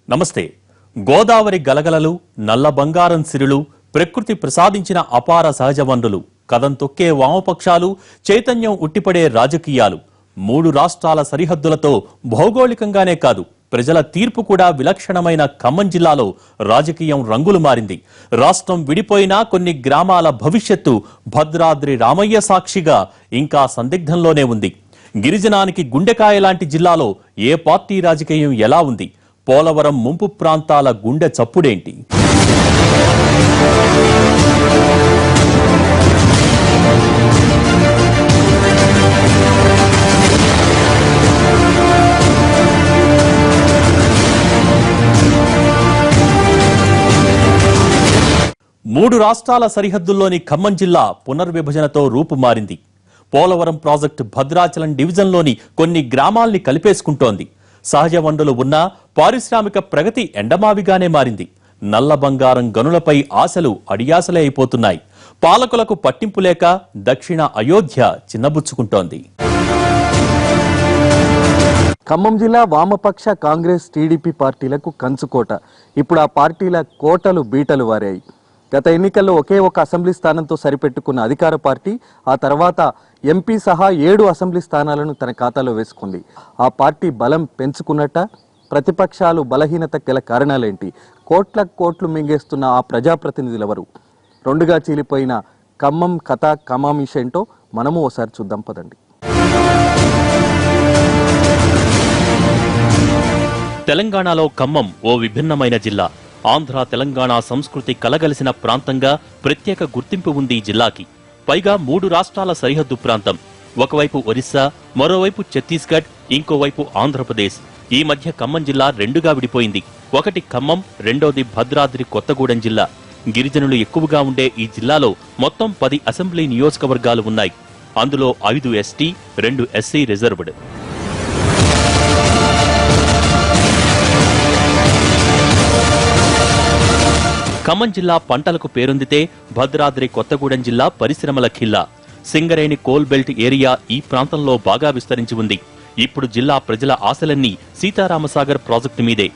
నమస్తే. గోదావరి గలగలలు, నల్ల బంగారం సిరులు, ప్రకృతి ప్రసాదించిన అపార సహజ వనరులు, కదం తొక్కే వామపక్షాలు, చైతన్యం ఉట్టిపడే రాజకీయాలు, 3 రాష్ట్రాల సరిహద్దులతో భౌగోళికంగానే కాదు ప్రజల తీర్పు కూడా విలక్షణమైన ఖమ్మం జిల్లాలో రాజకీయం రంగులు మారింది. రాష్ట్రం విడిపోయినా కొన్ని గ్రామాల భవిష్యత్తు భద్రాద్రి రామయ్య సాక్షిగా ఇంకా సందిగ్ధంలోనే ఉంది. గిరిజనానికి గుండెకాయ లాంటి జిల్లాలో ఏ పార్టీ రాజకీయం ఎలా ఉంది? పోలవరం ముంపు ప్రాంతాల గుండె చప్పుడేంటి? మూడు రాష్ట్రాల సరిహద్దుల్లోని ఖమ్మం జిల్లా పునర్విభజనతో రూపుమారింది. పోలవరం ప్రాజెక్టు భద్రాచలం డివిజన్లోని కొన్ని గ్రామాల్ని కలిపేసుకుంటోంది. సహజ వనరులు ఉన్నా పారిశ్రామిక ప్రగతి ఎండమావిగానే మారింది. నల్ల బంగారం గనులపై ఆశలు అడియాసలే అయిపోతున్నాయి. పాలకులకు పట్టింపు లేక దక్షిణ అయోధ్య చిన్నబుచ్చుకుంటోంది. ఖమ్మం జిల్లా వామపక్ష కాంగ్రెస్ టీడీపీ పార్టీలకు కంచుకోట. ఇప్పుడు ఆ పార్టీల కోటలు బీటలు వారాయి. గత ఎన్నికల్లో ఒకే ఒక అసెంబ్లీ స్థానంతో సరిపెట్టుకున్న అధికార పార్టీ ఆ తర్వాత ఎంపీ సహా 7 అసెంబ్లీ స్థానాలను తన ఖాతాలో వేసుకుంది. ఆ పార్టీ బలం పెంచుకున్నట్ట? ప్రతిపక్షాలు బలహీనత గల కారణాలేంటి? కోట్లు మింగేస్తున్న ఆ ప్రజాప్రతినిధులెవరు? 2గా చీలిపోయిన ఖమ్మం కథ కమామిషేంటో మనము ఓసారి చూద్దాం పదండి. తెలంగాణలో ఖమ్మం ఓ విభిన్నమైన జిల్లా. ఆంధ్ర తెలంగాణ సంస్కృతి కలగలిసిన ప్రాంతంగా ప్రత్యేక గుర్తింపు ఉంది ఈ జిల్లాకి. పైగా 3 రాష్ట్రాల సరిహద్దు ప్రాంతం. ఒకవైపు ఒరిస్సా, మరోవైపు ఛత్తీస్గఢ్, ఇంకోవైపు ఆంధ్రప్రదేశ్. ఈ మధ్య ఖమ్మం జిల్లా 2గా విడిపోయింది. ఒకటి ఖమ్మం, రెండోది భద్రాద్రి కొత్తగూడెం జిల్లా. గిరిజనులు ఎక్కువగా ఉండే ఈ జిల్లాలో మొత్తం 10 అసెంబ్లీ నియోజకవర్గాలు ఉన్నాయి. అందులో 5 ఎస్టీ, 2 ఎస్సీ రిజర్వ్డ్. ఖమ్మం జిల్లా పంటలకు పేరొందితే భద్రాద్రి కొత్తగూడెం జిల్లా పరిశ్రమల ఖిల్లా. సింగరేణి కోల్ బెల్ట్ ఏరియా ఈ ప్రాంతంలో బాగా విస్తరించి ఉంది. ఇప్పుడు జిల్లా ప్రజల ఆశలన్నీ సీతారామసాగర్ ప్రాజెక్టు మీదే.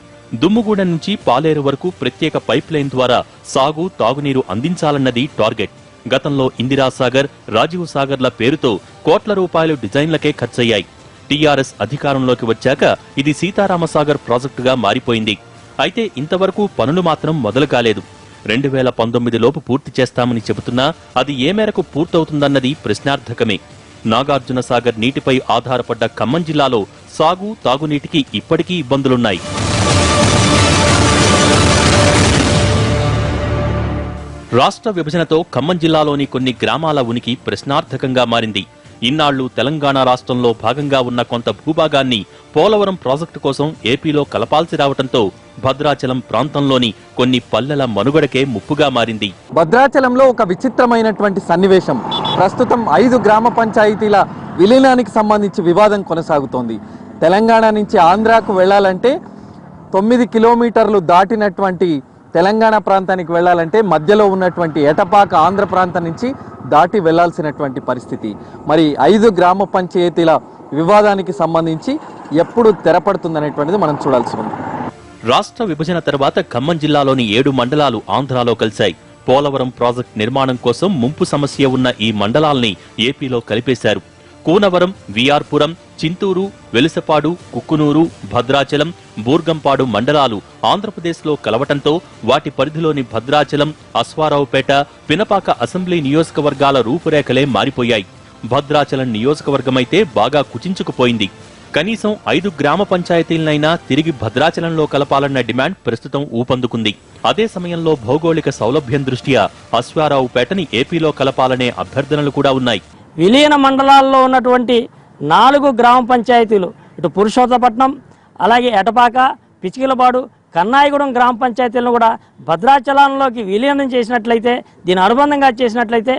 దుమ్ముగూడెం నుంచి పాలేరు వరకు ప్రత్యేక పైప్ లైన్ ద్వారా సాగు, తాగునీరు అందించాలన్నది టార్గెట్. గతంలో ఇందిరాసాగర్, రాజీవ్ సాగర్ల పేరుతో కోట్ల రూపాయలు డిజైన్లకే ఖర్చయ్యాయి. టీఆర్ఎస్ అధికారంలోకి వచ్చాక ఇది సీతారామసాగర్ ప్రాజెక్టుగా మారిపోయింది. అయితే ఇంతవరకు పనులు మాత్రం మొదలు కాలేదు. 2019 లోపు పూర్తి చేస్తామని చెబుతున్నా అది ఏ మేరకు పూర్తవుతుందన్నది ప్రశ్నార్థకమే. నాగార్జున సాగర్ నీటిపై ఆధారపడ్డ ఖమ్మం జిల్లాలో సాగు, తాగునీటికి ఇప్పటికీ ఇబ్బందులున్నాయి. రాష్ట్ర విభజనతో ఖమ్మం జిల్లాలోని కొన్ని గ్రామాల ఉనికి ప్రశ్నార్థకంగా మారింది. ఇన్నాళ్లు తెలంగాణ రాష్ట్రంలో భాగంగా ఉన్న కొంత భూభాగాన్ని పోలవరం ప్రాజెక్టు కోసం ఏపీలో కలపాల్సి రావడంతో భద్రాచలం ప్రాంతంలోని కొన్ని పల్లెల మనుగడకే ముప్పుగా మారింది. భద్రాచలంలో ఒక విచిత్రమైనటువంటి సన్నివేశం. ప్రస్తుతం 5 గ్రామ పంచాయతీల విలీనానికి సంబంధించి వివాదం కొనసాగుతోంది. తెలంగాణ నుంచి ఆంధ్రాకు వెళ్లాలంటే 9 కిలోమీటర్లు దాటినటువంటి తెలంగాణ ప్రాంతానికి వెళ్లాలంటే మధ్యలో ఉన్నటువంటి ఎటపాక ఆంధ్ర ప్రాంతం నుంచి దాటి వెళ్లాల్సినటువంటి పరిస్థితి. మరి 5 గ్రామ పంచాయతీల వివాదానికి సంబంధించి ఎప్పుడు తెరపడుతుందనేటువంటిది మనం చూడాల్సి ఉంది. రాష్ట్ర విభజన తర్వాత ఖమ్మం జిల్లాలోని 7 మండలాలు ఆంధ్రాలో కలిశాయి. పోలవరం ప్రాజెక్టు నిర్మాణం కోసం ముంపు సమస్య ఉన్న ఈ మండలాల్ని ఏపీలో కలిపేశారు. కూనవరం, విఆర్పురం, చింతూరు, వెలుసపాడు, కుక్కునూరు, భద్రాచలం, బూర్గంపాడు మండలాలు ఆంధ్రప్రదేశ్లో కలవటంతో వాటి పరిధిలోని భద్రాచలం, అశ్వారావుపేట, పినపాక అసెంబ్లీ నియోజకవర్గాల రూపురేఖలే మారిపోయాయి. భద్రాచలం నియోజకవర్గమైతే బాగా కుచించుకుపోయింది. కనీసం 5 గ్రామ పంచాయతీలనైనా తిరిగి భద్రాచలంలో కలపాలన్న డిమాండ్ ప్రస్తుతం ఊపందుకుంది. అదే సమయంలో భౌగోళిక సౌలభ్యం దృష్ట్యా అశ్వారావుపేటని ఏపీలో కలపాలనే అభ్యర్థనలు కూడా ఉన్నాయి. విలీన మండలాల్లో ఉన్నటువంటి 4 గ్రామ పంచాయతీలు, ఇటు పురుషోత్తపట్నం, అలాగే ఎటపాక, పిచికిలపాడు, కన్నాయిగూడెం గ్రామ పంచాయతీలను కూడా భద్రాచలంలోకి విలీనం చేసినట్లయితే, దీని అనుబంధంగా చేసినట్లయితే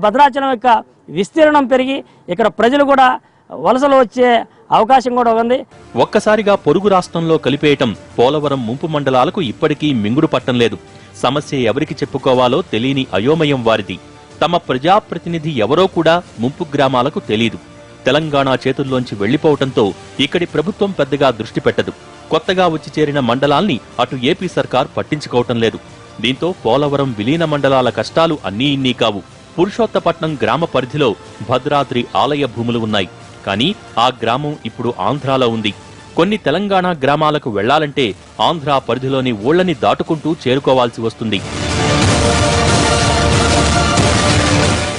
భద్రాచలం యొక్క విస్తీర్ణం పెరిగి ఇక్కడ ప్రజలు కూడా వలసలు వచ్చే అవకాశం కూడా ఉంది. ఒక్కసారిగా పొరుగు రాష్ట్రంలో కలిపేయటం పోలవరం ముంపు మండలాలకు ఇప్పటికీ మింగుడు పట్టం లేదు. సమస్య ఎవరికి చెప్పుకోవాలో తెలియని అయోమయం వారిది. తమ ప్రజాప్రతినిధి ఎవరో కూడా ముంపు గ్రామాలకు తెలీదు. తెలంగాణ చేతుల్లోంచి వెళ్లిపోవడంతో ఇక్కడి ప్రభుత్వం పెద్దగా దృష్టి పెట్టదు. కొత్తగా వచ్చి చేరిన మండలాల్ని అటు ఏపీ సర్కార్ పట్టించుకోవటం లేదు. దీంతో పోలవరం విలీన మండలాల కష్టాలు అన్నీ ఇన్నీ కావు. పురుషోత్తపట్నం గ్రామ పరిధిలో భద్రాద్రి ఆలయ భూములు ఉన్నాయి. కానీ ఆ గ్రామం ఇప్పుడు ఆంధ్రాలో ఉంది. కొన్ని తెలంగాణ గ్రామాలకు వెళ్లాలంటే ఆంధ్రా పరిధిలోని ఊళ్లని దాటుకుంటూ చేరుకోవాల్సి వస్తుంది.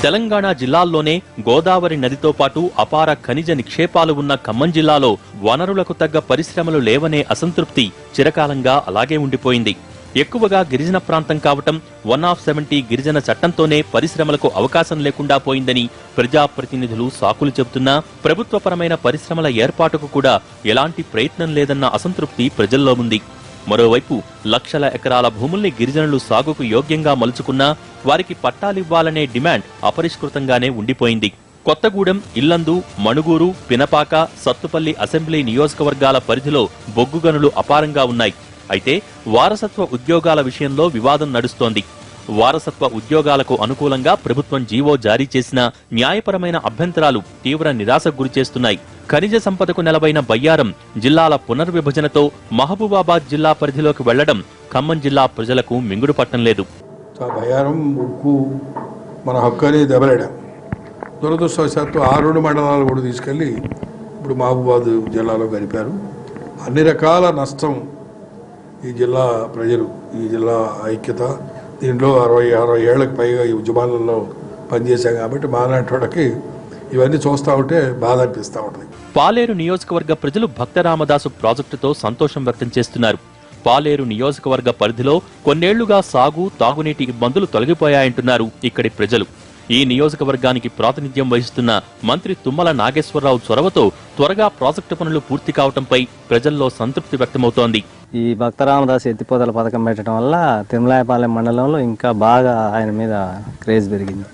తెలంగాణ జిల్లాల్లోనే గోదావరి నదితో పాటు అపార ఖనిజ నిక్షేపాలు ఉన్న ఖమ్మం జిల్లాలో వనరులకు తగ్గ పరిశ్రమలు లేవనే అసంతృప్తి చిరకాలంగా అలాగే ఉండిపోయింది. ఎక్కువగా గిరిజన ప్రాంతం కావటం, 170 గిరిజన చట్టంతోనే పరిశ్రమలకు అవకాశం లేకుండా పోయిందని ప్రజాప్రతినిధులు సాకులు చెబుతున్నా ప్రభుత్వపరమైన పరిశ్రమల ఏర్పాటుకు కూడా ఎలాంటి ప్రయత్నం లేదన్న అసంతృప్తి ప్రజల్లో ఉంది. మరోవైపు లక్షల ఎకరాల భూముల్ని గిరిజనులు సాగుకు యోగ్యంగా మలుచుకున్నా వారికి పట్టాలివ్వాలనే డిమాండ్ అపరిష్కృతంగానే ఉండిపోయింది. కొత్తగూడెం, ఇల్లందు, మణుగూరు, పినపాక, సత్తుపల్లి అసెంబ్లీ నియోజకవర్గాల పరిధిలో బొగ్గు గనులు అపారంగా ఉన్నాయి. అయితే వారసత్వ ఉద్యోగాల విషయంలో వివాదం నడుస్తోంది. వారసత్వ ఉద్యోగాలకు అనుకూలంగా ప్రభుత్వం జీవో జారీ చేసినా న్యాయపరమైన అభ్యంతరాలు తీవ్ర నిరాశకు గురిచేస్తున్నాయి. ఖనిజ సంపదకు నెలవైన బయ్యారం జిల్లాల పునర్విభజనతో మహబూబాబాద్ జిల్లా పరిధిలోకి వెళ్లడం ఖమ్మం జిల్లా ప్రజలకు మింగుడు పట్టం లేదు. బయ్యారం ఉక్కు మన హక్కు అనేది దెబ్బలాడాం. దురదృష్టవశాత్తు 6 మండలాలు కూడా తీసుకెళ్లి ఇప్పుడు మహబూబాబాద్ జిల్లాలో కలిపారు. అన్ని రకాల నష్టం ఈ జిల్లా ప్రజలు, ఈ జిల్లా ఐక్యత, దీంట్లో 60 ఏళ్లకు పైగా ఈ ఉద్యమాలలో పనిచేశాం కాబట్టి మాలాంటి ఇవన్నీ చూస్తూ ఉంటే బాధ అనిపిస్తూ ఉంటుంది. పాలేరు నియోజకవర్గ ప్రజలు భక్తరామదాసు ప్రాజెక్టుతో సంతోషం వ్యక్తం చేస్తున్నారు. పాలేరు నియోజకవర్గ పరిధిలో కొన్నేళ్లుగా సాగు, తాగునీటి ఇబ్బందులు తొలగిపోయాయంటున్నారు ఇక్కడి ప్రజలు. ఈ నియోజకవర్గానికి ప్రాతినిధ్యం వహిస్తున్న మంత్రి తుమ్మల నాగేశ్వరరావు చొరవతో త్వరగా ప్రాజెక్టు పనులు పూర్తి కావడంపై ప్రజల్లో సంతృప్తి వ్యక్తమవుతోంది. ఈ భక్తరామదాసు ఎత్తిపోతల పథకం పెట్టడం వల్ల తిరుమలాయపాలెం మండలంలో ఇంకా బాగా ఆయన మీద క్రేజ్ పెరిగింది.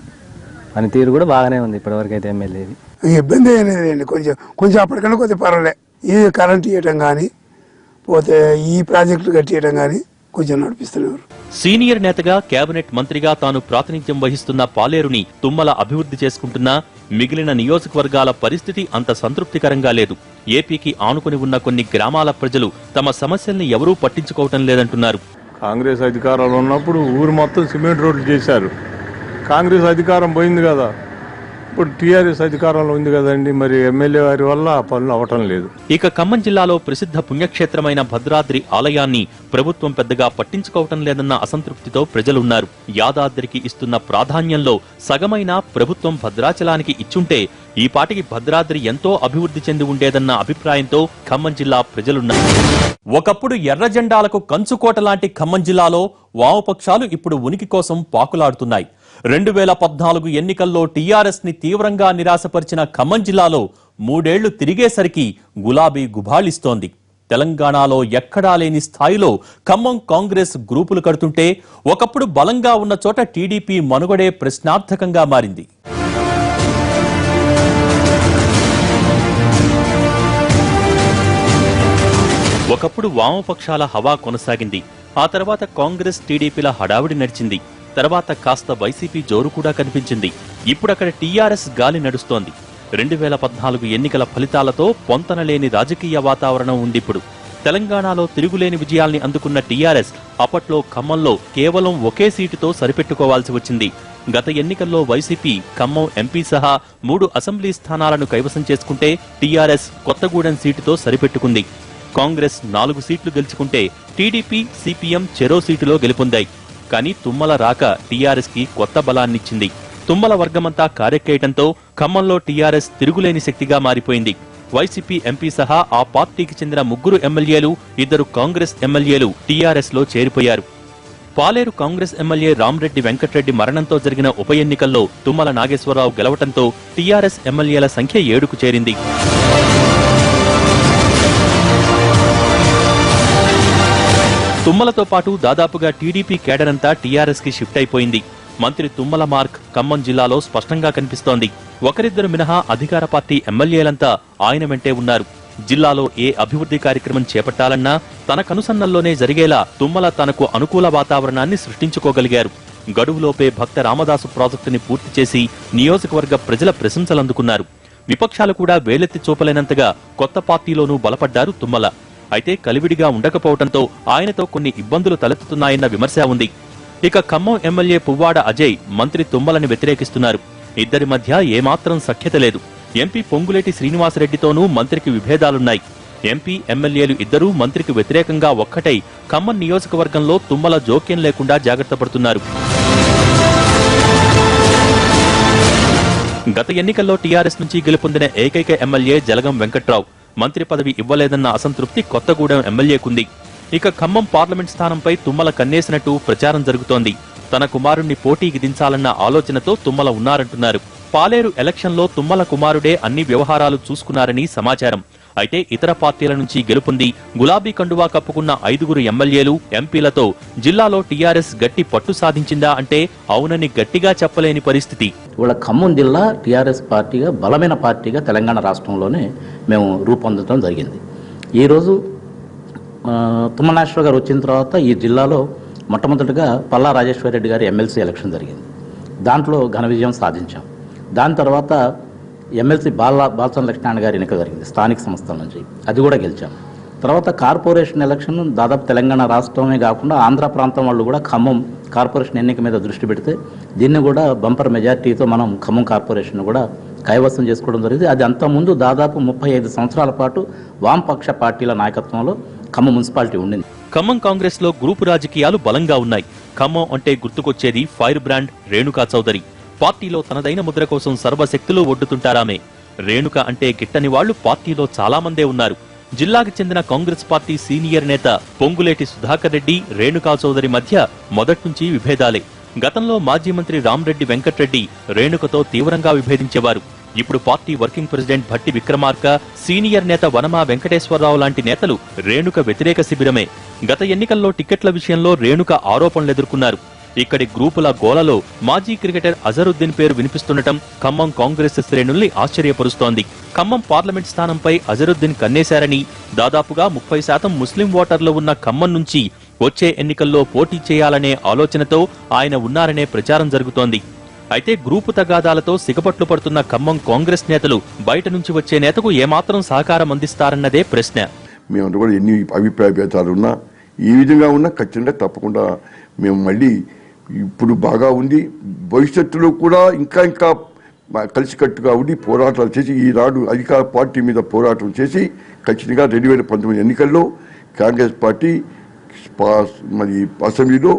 పనితీరు కూడా బాగానే ఉంది ఇప్పటివరకు అయితే ఎమ్మెల్యేది. ఇబ్బంది అనేది కొంచెం అప్పటికన్నా కొద్దిగా పర్వాలే. ఈ కరెంట్ ఇవ్వటం కానీ పోతే ఈ ప్రాజెక్టులు కట్టియటం కానీ కొంచెం నడిపిస్తున్నారు. సీనియర్ నేతగా కేబినెట్ మంత్రిగా తాను ప్రాతినిధ్యం వహిస్తున్న పాలేరుని తుమ్మల అభివృద్ధి చేసుకుంటున్నా మిగిలిన నియోజకవర్గాల పరిస్థితి అంత సంతృప్తికరంగా లేదు. ఏపీకి ఆనుకుని ఉన్న కొన్ని గ్రామాల ప్రజలు తమ సమస్యల్ని ఎవరూ పట్టించుకోవటం లేదంటున్నారు. కాంగ్రెస్ అధికారంలో ఉన్నప్పుడు ఊరు మొత్తం సిమెంట్ రోడ్లు చేశారు. కాంగ్రెస్ అధికారం పోయింది కదా, ఇప్పుడు టీఆర్ఎస్ అధికారంలో ఉంది కదండి, మరి ఎమ్మెల్యే వారి వల్ల పనులు అవటం లేదు. ఇక ఖమ్మం జిల్లాలో ప్రసిద్ధ పుణ్యక్షేత్రమైన భద్రాద్రి ఆలయాన్ని ప్రభుత్వం పెద్దగా పట్టించుకోవటం లేదన్న అసంతృప్తితో ప్రజలున్నారు. యాదాద్రికి ఇస్తున్న ప్రాధాన్యంలో సగమైన ప్రభుత్వం భద్రాచలానికి ఇచ్చుంటే ఈ పాటికి భద్రాద్రి ఎంతో అభివృద్ధి చెంది ఉండేదన్న అభిప్రాయంతో ఖమ్మం జిల్లా ప్రజలున్నారు. ఒకప్పుడు ఎర్ర జెండాలకు కంచుకోట లాంటి ఖమ్మం జిల్లాలో వామపక్షాలు ఇప్పుడు ఉనికి కోసం పాకులాడుతున్నాయి. 2014 ఎన్నికల్లో టీఆర్ఎస్ ని తీవ్రంగా నిరాశపరిచిన ఖమ్మం జిల్లాలో 3 ఏళ్లు తిరిగేసరికి గులాబీ గుబాళిస్తోంది. తెలంగాణలో ఎక్కడా లేని స్థాయిలో ఖమ్మం కాంగ్రెస్ గ్రూపులు కడుతుంటే ఒకప్పుడు బలంగా ఉన్న చోట టీడీపీ మనుగడే ప్రశ్నార్థకంగా మారింది. ఒకప్పుడు వామపక్షాల హవా కొనసాగింది. ఆ తర్వాత కాంగ్రెస్, టీడీపీల హడావిడి నడిచింది. తర్వాత కాస్త వైసీపీ జోరు కూడా కనిపించింది. ఇప్పుడక్కడ టీఆర్ఎస్ గాలి నడుస్తోంది. 2014 ఎన్నికల ఫలితాలతో పొంతనలేని రాజకీయ వాతావరణం ఉందిప్పుడు. తెలంగాణలో తిరుగులేని విజయాల్ని అందుకున్న టీఆర్ఎస్ అప్పట్లో ఖమ్మంలో కేవలం ఒకే సీటుతో సరిపెట్టుకోవాల్సి వచ్చింది. గత ఎన్నికల్లో వైసీపీ ఖమ్మం ఎంపీ సహా 3 అసెంబ్లీ స్థానాలను కైవసం చేసుకుంటే టీఆర్ఎస్ కొత్తగూడెం సీటుతో సరిపెట్టుకుంది. కాంగ్రెస్ 4 సీట్లు గెలుచుకుంటే టీడీపీ, సిపిఎం చెరో సీటులో గెలుపొందాయి. కానీ తుమ్మల రాక టీఆర్ఎస్ కి కొత్త బలాన్నిచ్చింది. తుమ్మల వర్గమంతా కారెక్కేయటంతో ఖమ్మంలో టీఆర్ఎస్ తిరుగులేని శక్తిగా మారిపోయింది. వైసీపీ ఎంపీ సహా ఆ పార్టీకి చెందిన 3 ఎమ్మెల్యేలు, 2 కాంగ్రెస్ ఎమ్మెల్యేలు టీఆర్ఎస్ లో చేరిపోయారు. పాలేరు కాంగ్రెస్ ఎమ్మెల్యే రామ్రెడ్డి వెంకట్రెడ్డి మరణంతో జరిగిన ఉప ఎన్నికల్లో తుమ్మల నాగేశ్వరరావు గెలవటంతో టీఆర్ఎస్ ఎమ్మెల్యేల సంఖ్య 7కు చేరింది. తుమ్మలతో పాటు దాదాపుగా టీడీపీ కేడరంతా టీఆర్ఎస్ కి షిఫ్ట్ అయిపోయింది. మంత్రి తుమ్మల మార్క్ ఖమ్మం జిల్లాలో స్పష్టంగా కనిపిస్తోంది. ఒకరిద్దరు మినహా అధికార పార్టీ ఎమ్మెల్యేలంతా ఆయన వెంటే ఉన్నారు. జిల్లాలో ఏ అభివృద్ధి కార్యక్రమం చేపట్టాలన్నా తన కనుసన్నల్లోనే జరిగేలా తుమ్మల తనకు అనుకూల వాతావరణాన్ని సృష్టించుకోగలిగారు. గడువులోపే భక్త రామదాసు ప్రాజెక్టుని పూర్తి చేసి నియోజకవర్గ ప్రజల ప్రశంసలందుకున్నారు. విపక్షాలు కూడా వేలెత్తి చూపలేనంతగా కొత్త పార్టీలోనూ బలపడ్డారు తుమ్మల. అయితే కలివిడిగా ఉండకపోవడంతో ఆయనతో కొన్ని ఇబ్బందులు తలెత్తుతున్నాయన్న విమర్శ ఉంది. ఇక ఖమ్మం ఎమ్మెల్యే పువ్వాడ అజయ్ మంత్రి తుమ్మలని వ్యతిరేకిస్తున్నారు. ఇద్దరి మధ్య ఏమాత్రం సఖ్యత లేదు. ఎంపీ పొంగులేటి శ్రీనివాసరెడ్డితోనూ మంత్రికి విభేదాలున్నాయి. ఎంపీ ఎమ్మెల్యేలు ఇద్దరూ మంత్రికి వ్యతిరేకంగా ఒక్కటై ఖమ్మం నియోజకవర్గంలో తుమ్మల జోక్యం లేకుండా జాగ్రత్త పడుతున్నారు. గత ఎన్నికల్లో టీఆర్ఎస్ నుంచి గెలుపొందిన ఏకైక ఎమ్మెల్యే జలగం వెంకట్రావు. మంత్రి పదవి ఇవ్వలేదన్న అసంతృప్తి కొత్తగూడెం ఎమ్మెల్యేకుంది. ఇక ఖమ్మం పార్లమెంట్ స్థానంపై తుమ్మల కన్నేసినట్టు ప్రచారం జరుగుతోంది. తన కుమారుణ్ణి పోటీకి దించాలన్న ఆలోచనతో తుమ్మల ఉన్నారంటున్నారు. పాలేరు ఎలక్షన్లో తుమ్మల కుమారుడే అన్ని వ్యవహారాలు చూసుకున్నారని సమాచారం. అయితే ఇతర పార్టీల నుంచి గెలుపొంది గులాబీ కండువా కప్పుకున్న 5 ఎమ్మెల్యేలు, ఎంపీలతో జిల్లాలో టీఆర్ఎస్ గట్టి పట్టు సాధించిందా అంటే అవునని గట్టిగా చెప్పలేని పరిస్థితి. ఇవాళ ఖమ్మం జిల్లా టీఆర్ఎస్ పార్టీగా బలమైన పార్టీగా తెలంగాణ రాష్ట్రంలోనే మేము రూపొందడం జరిగింది. ఈరోజు తుమ్మనాశ్వర్ గారు వచ్చిన తర్వాత ఈ జిల్లాలో మొట్టమొదటిగా పల్లా రాజేశ్వర రెడ్డి గారి ఎమ్మెల్సీ ఎలక్షన్ జరిగింది. దాంట్లో ఘన విజయం సాధించాం. దాని తర్వాత ఎమ్మెల్సీ బాలచంద్ర లక్ష్మణ్ గారి ఎన్నిక జరిగింది స్థానిక సంస్థల నుంచి, అది కూడా గెలిచాం. తర్వాత కార్పొరేషన్ ఎలక్షన్ దాదాపు తెలంగాణ రాష్ట్రమే కాకుండా ఆంధ్ర ప్రాంతం వాళ్ళు కూడా ఖమ్మం కార్పొరేషన్ ఎన్నిక మీద దృష్టి పెడితే దీన్ని కూడా బంపర్ మెజార్టీతో మనం ఖమ్మం కార్పొరేషన్ కూడా కైవసం చేసుకోవడం జరిగింది. అది అంతకుముందు దాదాపు 35 సంవత్సరాల పాటు వామపక్ష పార్టీల నాయకత్వంలో ఖమ్మం మున్సిపాలిటీ ఉండింది. ఖమ్మం కాంగ్రెస్ లో గ్రూపు రాజకీయాలు బలంగా ఉన్నాయి. ఖమ్మం అంటే గుర్తుకొచ్చేది ఫైర్ బ్రాండ్ రేణుకా చౌదరి. పార్టీలో తనదైన ముద్ర కోసం సర్వశక్తులు ఒడ్డుతుంటారామే. రేణుక అంటే గిట్టని వాళ్లు పార్టీలో చాలా మందే ఉన్నారు. జిల్లాకు చెందిన కాంగ్రెస్ పార్టీ సీనియర్ నేత పొంగులేటి సుధాకర్ రెడ్డి, రేణుకా చౌదరి మధ్య మొదట్నుంచి విభేదాలే. గతంలో మాజీ మంత్రి రామరెడ్డి వెంకట్రెడ్డి రేణుకతో తీవ్రంగా విభేదించేవారు. ఇప్పుడు party working president Bhatti Vikramarka, senior నేత వనమా వెంకటేశ్వరరావు లాంటి నేతలు రేణుక వ్యతిరేక శిబిరమే. గత ఎన్నికల్లో టికెట్ల విషయంలో రేణుక ఆరోపణలెదుర్కొన్నారు. ఇక్కడి గ్రూపుల గోలలో మాజీ క్రికెటర్ అజరుద్దీన్ పేరు వినిపిస్తుండటం ఖమ్మం కాంగ్రెస్ శ్రేణుల్ని ఆశ్చర్యపరుస్తోంది. ఖమ్మం పార్లమెంట్ స్థానంపై అజరుద్దీన్ కన్నేశారని, దాదాపుగా 30% ముస్లిం ఓటర్లు ఉన్న ఖమ్మం నుంచి వచ్చే ఎన్నికల్లో పోటీ చేయాలనే ఆలోచనతో ఆయన ఉన్నారనే ప్రచారం జరుగుతోంది. అయితే గ్రూపు తగాదాలతో సిగపట్లు పడుతున్న ఖమ్మం కాంగ్రెస్ నేతలు బయట నుంచి వచ్చే నేతకు ఏమాత్రం సహకారం అందిస్తారన్నదే ప్రశ్న. మేమంతా కూడా ఎన్ని అభిప్రాయ భేదాలు ఉన్నా, ఈ విధంగా ఉన్నా ఖచ్చితంగా తప్పకుండా మేము మళ్ళీ ఇప్పుడు బాగా ఉంది, భవిష్యత్తులో కూడా ఇంకా కలిసికట్టుగా ఉండి పోరాటాలు చేసి ఈనాడు అధికార పార్టీ మీద పోరాటం చేసి ఖచ్చితంగా 2019 ఎన్నికల్లో కాంగ్రెస్ పార్టీ మరి అసెంబ్లీలో,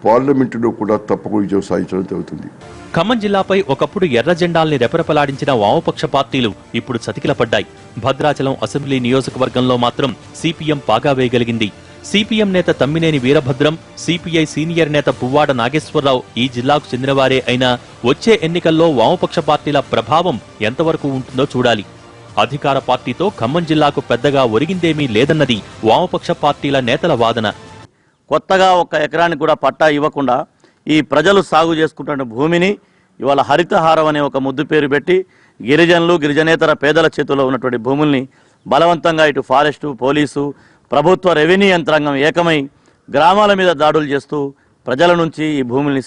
పార్లమెంటులో కూడా తప్పకుండా విజయం సాధించడం జరుగుతుంది. ఖమ్మం జిల్లాపై ఒకప్పుడు ఎర్ర జెండాల్ని రెపరెపలాడించిన వామపక్ష పార్టీలు ఇప్పుడు చతికిలపడ్డాయి. భద్రాచలం అసెంబ్లీ నియోజకవర్గంలో మాత్రం సిపిఎం పాగా వేయగలిగింది. సిపిఎం నేత తమ్మినేని వీరభద్రం, సిపిఐ సీనియర్ నేత పువ్వాడ నాగేశ్వరరావు ఈ జిల్లాకు చెందినవారే అయినా వచ్చే ఎన్నికల్లో వామపక్ష పార్టీల ప్రభావం ఎంతవరకు ఉంటుందో చూడాలి. అధికార పార్టీతో ఖమ్మం జిల్లాకు పెద్దగా ఒరిగిందేమీ లేదన్నది వామపక్ష పార్టీల నేతల వాదన. కొత్తగా 1 ఎకరానికి కూడా పట్టా ఇవ్వకుండా ఈ ప్రజలు సాగు చేసుకుంటున్న భూమిని ఇవాళ హరితహారం అనే ఒక ముద్దు పేరు పెట్టి గిరిజనులు, గిరిజనేతర పేదల చేతుల్లో ఉన్నటువంటి భూముల్ని బలవంతంగా ఇటు ఫారెస్టు, పోలీసు, ప్రభుత్వ రెవెన్యూ యంత్రాంగం ఏకమై గ్రామాల మీద దాడులు చేస్తూ ప్రజల నుంచి ఈ భూముల్ని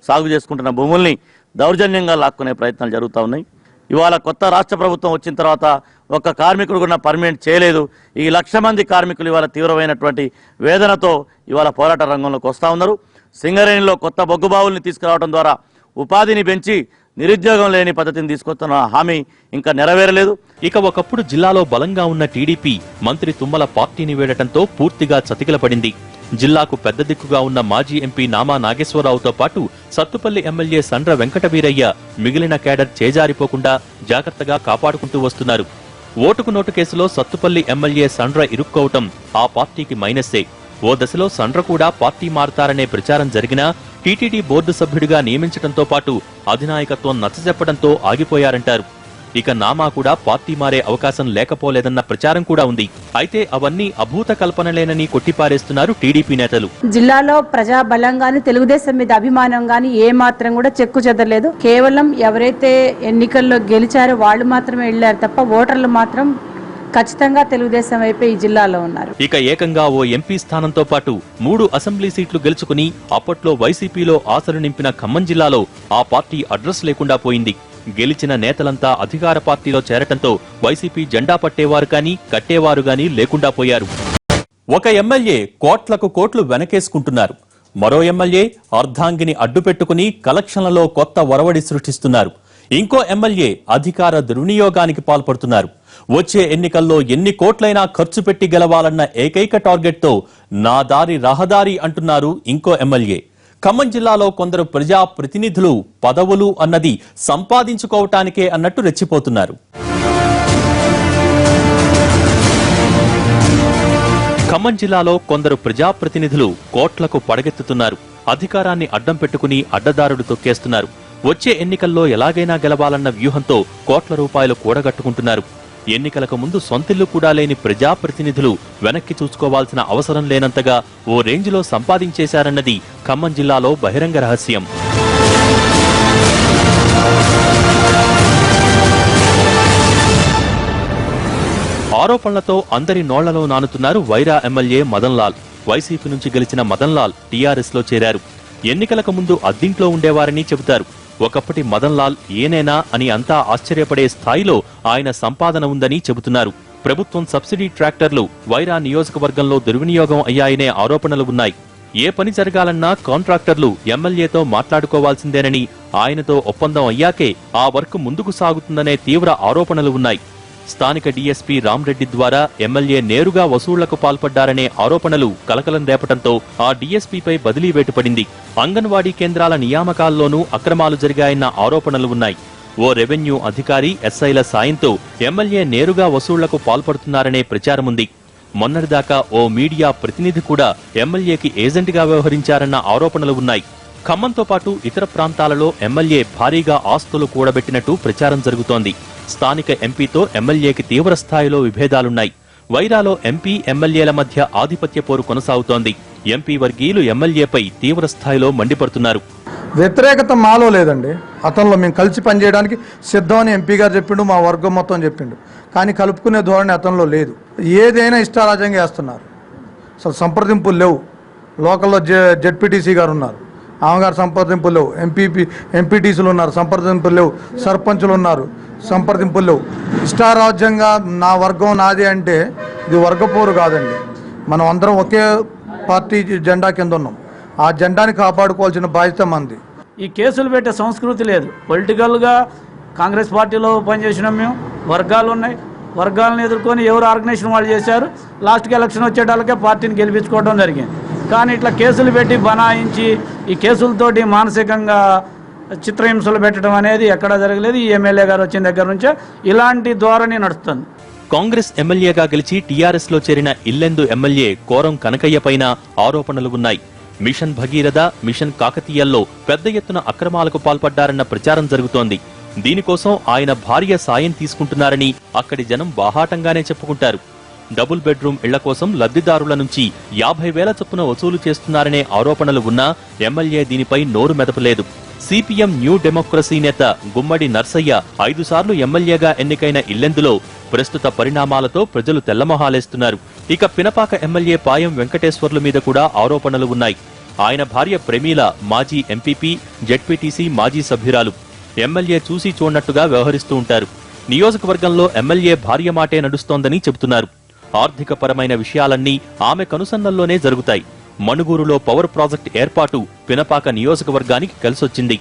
సాగు చేసుకుంటున్న భూముల్ని దౌర్జన్యంగా లాక్కునే ప్రయత్నాలు జరుగుతూ ఉన్నాయి. ఇవాళ కొత్త రాష్ట్ర ప్రభుత్వం వచ్చిన తర్వాత ఒక్క కార్మికుడు కూడా పర్మనెంట్ చేయలేదు. ఈ 1,00,000 మంది కార్మికులు ఇవాళ తీవ్రమైనటువంటి వేదనతో ఇవాళ పోరాట రంగంలోకి వస్తూ ఉన్నారు. సింగరేణిలో కొత్త బొగ్గుబావుల్ని తీసుకురావడం ద్వారా ఉపాధిని పెంచి నిరుద్యోగం లేని పద్ధతిని తీసుకొస్తున్న హామీ ఇంకా నెరవేరలేదు. ఇక ఒకప్పుడు జిల్లాలో బలంగా ఉన్న టీడీపీ మంత్రి తుమ్మల పార్టీని వీడటంతో పూర్తిగా చతికిలపడింది. జిల్లాకు పెద్ద దిక్కుగా ఉన్న మాజీ ఎంపీ నామా నాగేశ్వరరావుతో పాటు సత్తుపల్లి ఎమ్మెల్యే సండ్ర వెంకటవీరయ్య మిగిలిన కేడర్ చేజారిపోకుండా జాగ్రత్తగా కాపాడుకుంటూ వస్తున్నారు. ఓటుకు నోటు కేసులో సత్తుపల్లి ఎమ్మెల్యే సండ్ర ఇరుక్కోవటం ఆ పార్టీకి మైనస్సే. ఓ దశలో సండ్ర కూడా పార్టీ మారతారనే ప్రచారం జరిగినా టీటీడీ బోర్డు సభ్యుడిగా నియమించడంతో పాటు అధినాయకత్వం నచ్చజెప్పడంతో ఆగిపోయారంటారు. ఇక నామా కూడా పార్టీ మారే అవకాశం లేకపోలేదన్న ప్రచారం కూడా ఉంది. అయితే అవన్నీ అభూత కల్పనలేనని కొట్టిపారేస్తున్నారు టీడీపీ నేతలు. జిల్లాలో ప్రజా బలం గాని, తెలుగుదేశం మీద అభిమానం గాని ఏ మాత్రం కూడా చెక్కు చెదరలేదు. కేవలం ఎవరైతే ఎన్నికల్లో గెలిచారో వాళ్ళు మాత్రమే వెళ్లారు తప్ప ఓటర్లు మాత్రం ఖచ్చితంగా తెలుగుదేశం వైపే ఈ జిల్లాలో ఉన్నారు. ఇక ఏకంగా ఓ ఎంపీ స్థానంతో పాటు 3 అసెంబ్లీ సీట్లు గెలుచుకుని అప్పట్లో వైసీపీలో ఆశలు నింపిన ఖమ్మం జిల్లాలో ఆ పార్టీ అడ్రస్ లేకుండా పోయింది. గెలిచిన నేతలంతా అధికార పార్టీలో చేరటంతో వైసీపీ జెండా పట్టేవారు కానీ కట్టేవారు గానీ లేకుండా పోయారు. ఒక ఎమ్మెల్యే కోట్లకు కోట్లు వెనకేసుకుంటున్నారు. మరో ఎమ్మెల్యే అర్ధాంగిని అడ్డుపెట్టుకుని కలెక్షన్లలో కొత్త ఒరవడి సృష్టిస్తున్నారు. ఇంకో ఎమ్మెల్యే అధికార దుర్వినియోగానికి పాల్పడుతున్నారు. వచ్చే ఎన్నికల్లో ఎన్ని కోట్లైనా ఖర్చు పెట్టి గెలవాలన్న ఏకైక టార్గెట్తో నా దారి రహదారి అంటున్నారు ఇంకో ఎమ్మెల్యే. ఖమ్మం జిల్లాలో కొందరు ప్రజా ప్రతినిధులు పదవులు అన్నది సంపాదించుకోవటానికే అన్నట్టు రెచ్చిపోతున్నారు. ఖమ్మం జిల్లాలో కొందరు ప్రజాప్రతినిధులు కోట్లకు పడగెత్తుతున్నారు. అధికారాన్ని అడ్డం పెట్టుకుని అడ్డదారుడు తొక్కేస్తున్నారు. వచ్చే ఎన్నికల్లో ఎలాగైనా గెలవాలన్న వ్యూహంతో కోట్ల రూపాయలు కూడగట్టుకుంటున్నారు. ఎన్నికలకు ముందు సొంతిల్లు కూడా లేని ప్రజాప్రతినిధులు వెనక్కి చూసుకోవాల్సిన అవసరం లేనంతగా ఓ రేంజ్లో సంపాదించేశారన్నది ఖమ్మం జిల్లాలో బహిరంగ రహస్యం. ఆరోపణలతో అందరి నోళ్లలో నానుతున్నారు వైరా ఎమ్మెల్యే మదన్ లాల్. వైసీపీ నుంచి గెలిచిన మదన్ లాల్ టీఆర్ఎస్ లో చేరారు. ఎన్నికలకు ముందు అద్దింట్లో ఉండేవారని చెబుతారు. ఒకప్పటి మదన్ లాల్ ఏనేనా అని అంతా ఆశ్చర్యపడే స్థాయిలో ఆయన సంపాదన ఉందని చెబుతున్నారు. ప్రభుత్వం సబ్సిడీ ట్రాక్టర్లు వైరా నియోజకవర్గంలో దుర్వినియోగం అయ్యాయనే ఆరోపణలు ఉన్నాయి. ఏ పని జరగాలన్నా కాంట్రాక్టర్లు ఎమ్మెల్యేతో మాట్లాడుకోవాల్సిందేనని, ఆయనతో ఒప్పందం అయ్యాకే ఆ వర్క్ ముందుకు సాగుతుందనే తీవ్ర ఆరోపణలు ఉన్నాయి. స్థానిక డీఎస్పీ రామ్రెడ్డి ద్వారా ఎమ్మెల్యే నేరుగా వసూళ్లకు పాల్పడ్డారనే ఆరోపణలు కలకలం రేపటంతో ఆ డీఎస్పీపై బదిలీ వేటు పడింది. అంగన్వాడీ కేంద్రాల నియామకాల్లోనూ అక్రమాలు జరిగాయన్న ఆరోపణలు ఉన్నాయి. ఓ రెవెన్యూ అధికారి ఎస్ఐల సాయంతో ఎమ్మెల్యే నేరుగా వసూళ్లకు పాల్పడుతున్నారనే ప్రచారముంది. మొన్నటిదాకా ఓ మీడియా ప్రతినిధి కూడా ఎమ్మెల్యేకి ఏజెంట్గా వ్యవహరించారన్న ఆరోపణలు ఉన్నాయి. ఖమ్మంతో పాటు ఇతర ప్రాంతాలలో ఎమ్మెల్యే భారీగా ఆస్తులు కూడబెట్టినట్టు ప్రచారం జరుగుతోంది. స్థానిక ఎంపీతో ఎమ్మెల్యేకి తీవ్ర స్థాయిలో విభేదాలున్నాయి. వైరాలో ఎంపీ ఎమ్మెల్యేల మధ్య ఆధిపత్య పోరు కొనసాగుతోంది. ఎంపీ వర్గీయులు ఎమ్మెల్యేపై తీవ్ర స్థాయిలో మండిపడుతున్నారు. వ్యతిరేకత మాలో లేదండి. అతనిలో మేము కలిసి పనిచేయడానికి సిద్ధమని ఎంపీ గారు చెప్పిండు, మా వర్గం మొత్తం చెప్పిండు. కానీ కలుపుకునే ధోరణి అతనిలో లేదు. ఏదైనా ఇష్టారాజ్యంగా వేస్తున్నారు. అసలు సంప్రదింపులు లేవు. లోకల్లో జెడ్పీటీసీ గారు ఉన్నారు, ఆమెగారు సంప్రదింపులు లేవు. ఎంపీటీసీలు ఉన్నారు, సంప్రదింపులు లేవు. సర్పంచులు ఉన్నారు, సంప్రదింపులు లేవు. ఇష్టారాజ్యంగా నా వర్గం నాది అంటే ఇది వర్గపోరు కాదండి. మనం అందరం ఒకే పార్టీ జెండా కింద ఉన్నాం. ఆ జెండాని కాపాడుకోవాల్సిన బాధ్యత మంది. ఈ కేసులు పెట్టే సంస్కృతి లేదు. పొలిటికల్గా కాంగ్రెస్ పార్టీలో పనిచేసినాం మేము. వర్గాలు ఉన్నాయి, వర్గాలను ఎదుర్కొని ఎవరు ఆర్గనైజేషన్ వాళ్ళు చేశారు. లాస్ట్కి ఎలక్షన్ వచ్చేటాలకే పార్టీని గెలిపించుకోవడం జరిగింది. కానీ ఇట్లా కేసులు పెట్టి బనాయించి ఈ కేసులతోటి మానసికంగా చిత్రహింసలు పెట్టడం అనేది ఎక్కడా జరగలేదు. ఈ ఎమ్మెల్యే గారు వచ్చిన దగ్గర నుంచే ఇలాంటి ధోరణి నడుస్తుంది. కాంగ్రెస్ ఎమ్మెల్యేగా గెలిచి టీఆర్ఎస్ లో చేరిన ఇల్లెందు ఎమ్మెల్యే కోరం కనకయ్య పైన ఆరోపణలు ఉన్నాయి. మిషన్ భగీరథ, మిషన్ కాకతీయల్లో పెద్ద ఎత్తున అక్రమాలకు పాల్పడ్డారన్న ప్రచారం జరుగుతోంది. దీనికోసం ఆయన భార్య సాయం తీసుకుంటున్నారని అక్కడి జనం బాహాటంగానే చెప్పుకుంటారు. డబుల్ బెడ్రూమ్ ఇళ్ల కోసం లబ్ధిదారుల నుంచి 50,000 చొప్పున వసూలు చేస్తున్నారనే ఆరోపణలు ఉన్నా ఎమ్మెల్యే దీనిపై నోరు మెదపలేదు. సిపిఎం న్యూ డెమోక్రసీ నేత గుమ్మడి నర్సయ్య 5 సార్లు ఎమ్మెల్యేగా ఎన్నికైన ఇల్లెందులో ప్రస్తుత పరిణామాలతో ప్రజలు తెల్లమొహాలేస్తున్నారు. ఇక పినపాక ఎమ్మెల్యే పాయం వెంకటేశ్వర్ల మీద కూడా ఆరోపణలు ఉన్నాయి. ఆయన భార్య ప్రమీల మాజీ ఎంపీపీ, జెడ్పీటీసీ మాజీ సభ్యురాలు. ఎమ్మెల్యే చూసి చూడనట్టుగా వ్యవహరిస్తూ ఉంటారు. నియోజకవర్గంలో ఎమ్మెల్యే భార్య మాటే నడుస్తోందని చెబుతున్నారు. ఆర్థిక పరమైన విషయాలన్నీ ఆమె కనుసన్నల్లోనే జరుగుతాయి. మణుగూరులో పవర్ ప్రాజెక్ట్ ఏర్పాటు పినపాక నియోజకవర్గానికి కలిసొచ్చింది.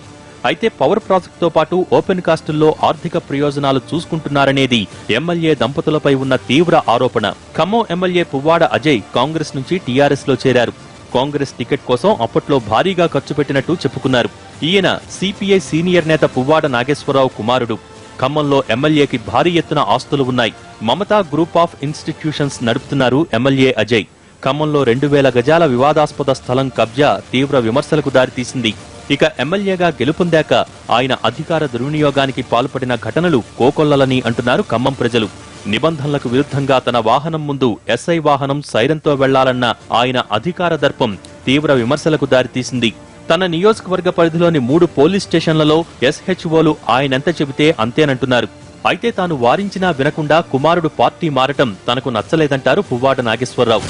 అయితే పవర్ ప్రాజెక్టుతో పాటు ఓపెన్ కాస్టుల్లో ఆర్థిక ప్రయోజనాలు చూసుకుంటున్నారనేది ఎమ్మెల్యే దంపతులపై ఉన్న తీవ్ర ఆరోపణ. ఖమ్మం ఎమ్మెల్యే పువ్వాడ అజయ్ కాంగ్రెస్ నుంచి టీఆర్ఎస్ లో చేరారు. కాంగ్రెస్ టికెట్ కోసం అప్పట్లో భారీగా ఖర్చు పెట్టినట్టు చెప్పుకున్నారు. ఈయన సిపిఐ సీనియర్ నేత పువ్వాడ నాగేశ్వరరావు కుమారుడు. ఖమ్మంలో ఎమ్మెల్యేకి భారీ ఎత్తున ఆస్తులు ఉన్నాయి. మమతా గ్రూప్ ఆఫ్ ఇన్స్టిట్యూషన్స్ నడుపుతున్నారు ఎమ్మెల్యే అజయ్. ఖమ్మంలో 2,000 గజాల వివాదాస్పద స్థలం కబ్జా తీవ్ర విమర్శలకు దారితీసింది. ఇక ఎమ్మెల్యేగా గెలుపొందాక ఆయన అధికార దుర్వినియోగానికి పాల్పడిన ఘటనలు కోకొల్లలని అంటున్నారు ఖమ్మం ప్రజలు. నిబంధనలకు విరుద్ధంగా తన వాహనం ముందు ఎస్ఐ వాహనం సైరన్తో వెళ్లాలన్న ఆయన అధికార దర్పం తీవ్ర విమర్శలకు దారితీసింది. తన నియోజకవర్గ పరిధిలోని 3 పోలీస్ స్టేషన్లలో ఎస్హెచ్ఓలు ఆయనెంత చెబితే అంతేనంటున్నారు. అయితే తాను వారించినా వినకుండా కుమారుడు పార్టీ మారటం తనకు నచ్చలేదంటారు పువ్వాడ నాగేశ్వరరావు.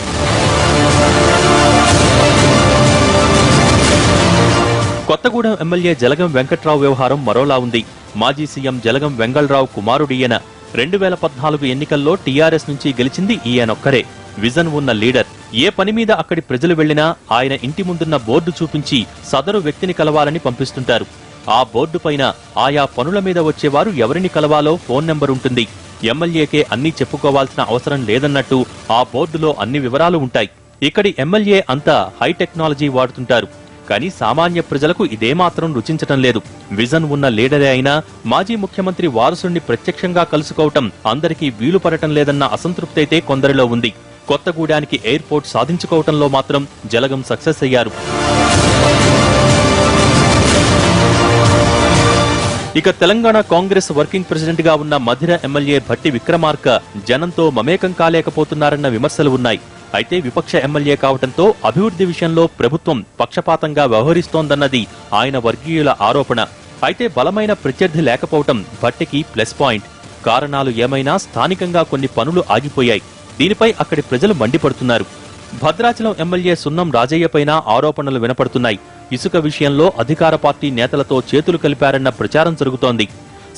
కొత్తగూడెం ఎమ్మెల్యే జలగం వెంకట్రావు వ్యవహారం మరోలా ఉంది. మాజీ సీఎం జలగం వెంగళరావు కుమారుడియన. 2014 ఎన్నికల్లో టీఆర్ఎస్ నుంచి గెలిచింది ఈయనొక్కరే. విజన్ ఉన్న లీడర్. ఏ పని మీద అక్కడి ప్రజలు వెళ్లినా ఆయన ఇంటి ముందున్న బోర్డు చూపించి సదరు వ్యక్తిని కలవాలని పంపిస్తుంటారు. ఆ బోర్డు పైన ఆయా పనుల మీద వచ్చేవారు ఎవరిని కలవాలో ఫోన్ నెంబర్ ఉంటుంది. ఎమ్మెల్యేకే అన్నీ చెప్పుకోవాల్సిన అవసరం లేదన్నట్టు ఆ బోర్డులో అన్ని వివరాలు ఉంటాయి. ఇక్కడి ఎమ్మెల్యే అంతా హై టెక్నాలజీ వాడుతుంటారు. కానీ సామాన్య ప్రజలకు ఇదేమాత్రం రుచించటం లేదు. విజన్ ఉన్న లీడరే అయినా మాజీ ముఖ్యమంత్రి వారసుడిని ప్రత్యక్షంగా కలుసుకోవటం అందరికీ వీలు పడటం లేదన్న అసంతృప్తైతే కొందరిలో ఉంది. కొత్తగూడానికి ఎయిర్పోర్ట్ సాధించుకోవటంలో మాత్రం జలగం సక్సెస్ అయ్యారు. ఇక తెలంగాణ కాంగ్రెస్ వర్కింగ్ ప్రెసిడెంట్ గా ఉన్న మధిర ఎమ్మెల్యే భట్టి విక్రమార్క జనంతో మమేకం కాలేకపోతున్నారన్న విమర్శలు ఉన్నాయి. అయితే విపక్ష ఎమ్మెల్యే కావడంతో అభివృద్ధి విషయంలో ప్రభుత్వం పక్షపాతంగా వ్యవహరిస్తోందన్నది ఆయన వర్గీయుల ఆరోపణ. అయితే బలమైన ప్రత్యర్థి లేకపోవటం భట్టికి ప్లస్ పాయింట్. కారణాలు ఏమైనా స్థానికంగా కొన్ని పనులు ఆగిపోయాయి. దీనిపై అక్కడి ప్రజలు మండిపడుతున్నారు. భద్రాచలం ఎమ్మెల్యే సున్నం రాజయ్యపైన ఆరోపణలు వినపడుతున్నాయి. ఇసుక విషయంలో అధికార పార్టీ నేతలతో చేతులు కలిపారన్న ప్రచారం జరుగుతోంది.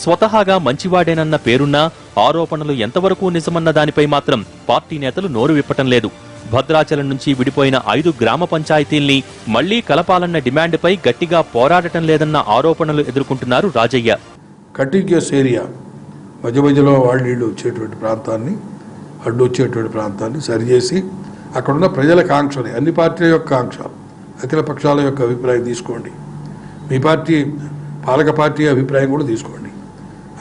స్వతహాగా మంచివాడేనన్న పేరున్నా ఆరోపణలు ఎంతవరకు నిజమన్న దానిపై మాత్రం పార్టీ నేతలు నోరు విప్పటం లేదు. భద్రాచలం నుంచి విడిపోయిన 5 గ్రామ పంచాయతీల్ని మళ్లీ కలపాలన్న డిమాండ్పై గట్టిగా పోరాడటం లేదన్న ఆరోపణలు ఎదుర్కొంటున్నారు రాజయ్య. కంటిన్యూస్ ఏరియా మధ్య మధ్యలో నీళ్లు వచ్చేటువంటి ప్రాంతాన్ని, అడ్డు వచ్చేటువంటి ప్రాంతాన్ని సరిచేసి అక్కడున్న ప్రజల కాంక్షని, అన్ని పార్టీల యొక్క కాంక్షలు, అఖిల పక్షాల యొక్క అభిప్రాయం తీసుకోండి. మీ పార్టీ పాలక పార్టీ అభిప్రాయం కూడా తీసుకోండి.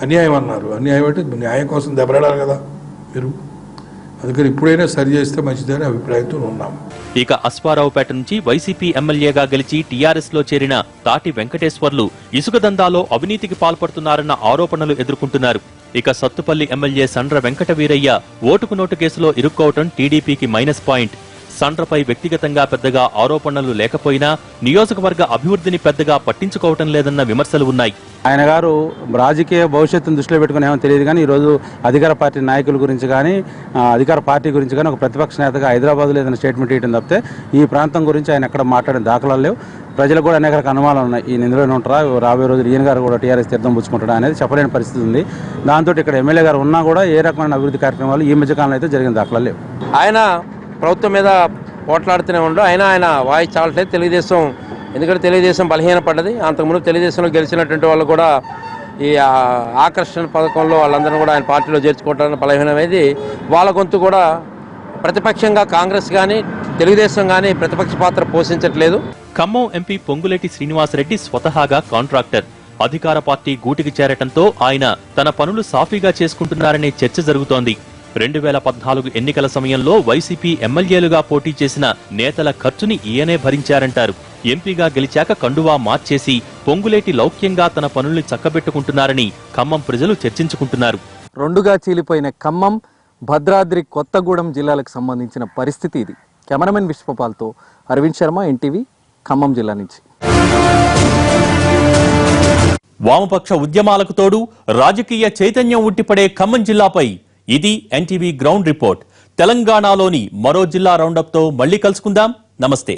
అన్యాయం అన్నారు. అన్యాయం అంటే న్యాయం కోసం దెబ్బలాడాలి కదా మీరు. అందుకని ఇప్పుడైనా సరి చేస్తే మంచిదని అభిప్రాయంతో ఉన్నాము. ఇక అశ్వారావుపేట నుంచి వైసీపీ ఎమ్మెల్యేగా గెలిచి టీఆర్ఎస్ లో చేరిన తాటి వెంకటేశ్వర్లు ఇసుక దందాలో అవినీతికి పాల్పడుతున్నారన్న ఆరోపణలు ఎదుర్కొంటున్నారు. ఇక సత్తుపల్లి ఎమ్మెల్యే సండ్ర వెంకట వీరయ్య ఓటుకు నోటు కేసులో ఇరుక్కోవటం టీడీపీకి మైనస్ పాయింట్. సండ్రపై వ్యక్తిగతంగా పెద్దగా ఆరోపణలు లేకపోయినా నియోజకవర్గ అభివృద్ధిని పెద్దగా పట్టించుకోవటం లేదన్న విమర్శలు ఉన్నాయి. ఆయన గారు రాజకీయ భవిష్యత్తును దృష్టిలో పెట్టుకుని ఏమో తెలియదు కానీ ఈరోజు అధికార పార్టీ నాయకుల గురించి కానీ అధికార పార్టీ గురించి కానీ ఒక ప్రతిపక్ష నేతగా హైదరాబాద్లో ఏదైనా స్టేట్మెంట్ ఇవ్వడం తప్పితే ఈ ప్రాంతం గురించి ఆయన ఎక్కడ మాట్లాడిన దాఖలాలు లేవు. ప్రజలకు కూడా అనేక రకాల అనుమానాలు ఉన్నాయి. ఈ నిందులోనే ఉంటారా, రాబోయే రోజులు ఈయన గారు కూడా టీఆర్ఎస్ తీర్థం పుచ్చుకుంటాడా అనేది చెప్పలేని పరిస్థితి ఉంది. దాంతో ఇక్కడ ఎమ్మెల్యే గారు ఉన్నా కూడా ఏ రకమైన అభివృద్ధి కార్యక్రమాలు ఈ మధ్యకాలంలో అయితే జరిగిన దాఖలాలు లేవు. ఆయన ప్రభుత్వం మీద పోట్లాడుతూనే ఉండు. ఆయన వాయిస్ చాలట్లేదు తెలుగుదేశం. ఎందుకంటే తెలుగుదేశం బలహీనపడ్డది. అంతకుముందు తెలుగుదేశంలో గెలిచినటువంటి వాళ్ళు కూడా ఈ ఆకర్షణ పథకంలో వాళ్ళందరూ కూడా ఆయన పార్టీలో చేర్చుకోవడానికి బలహీనమైంది. వాళ్ళ గొంతు కూడా ప్రతిపక్షంగా కాంగ్రెస్ కానీ తెలుగుదేశం కానీ ప్రతిపక్ష పాత్ర పోషించట్లేదు. ఖమ్మం ఎంపీ పొంగులేటి శ్రీనివాసరెడ్డి స్వతహాగా కాంట్రాక్టర్. అధికార పార్టీ గూటికి చేరటంతో ఆయన తన పనులు సాఫీగా చేసుకుంటున్నారనే చర్చ జరుగుతోంది. 2014 ఎన్నికల సమయంలో వైసీపీ ఎమ్మెల్యేలుగా పోటీ చేసిన నేతల ఖర్చుని ఈయనే భరించారంటారు. ఎంపీగా గెలిచాక కండువా మార్చేసి పొంగులేటి లౌక్యంగా తన పనుల్ని చక్కబెట్టుకుంటున్నారని ఖమ్మం ప్రజలు చర్చించుకుంటున్నారు. రెండుగా చీలిపోయిన ఖమ్మం, భద్రాద్రి కొత్తగూడెం జిల్లాలకు సంబంధించిన పరిస్థితి ఇది. కెమెరామెన్ విశ్వపాల్తో అరవింద్ శర్మ, ఎన్టీవీ, ఖమ్మం జిల్లా నుంచి. వామపక్ష ఉద్యమాలకు తోడు రాజకీయ చైతన్యం ఉట్టిపడే ఖమ్మం జిల్లాపై ఇది ఎన్టీవీ గ్రౌండ్ రిపోర్ట్. తెలంగాణలోని మరో జిల్లా రౌండప్తో మళ్లీ కలుసుకుందాం. నమస్తే.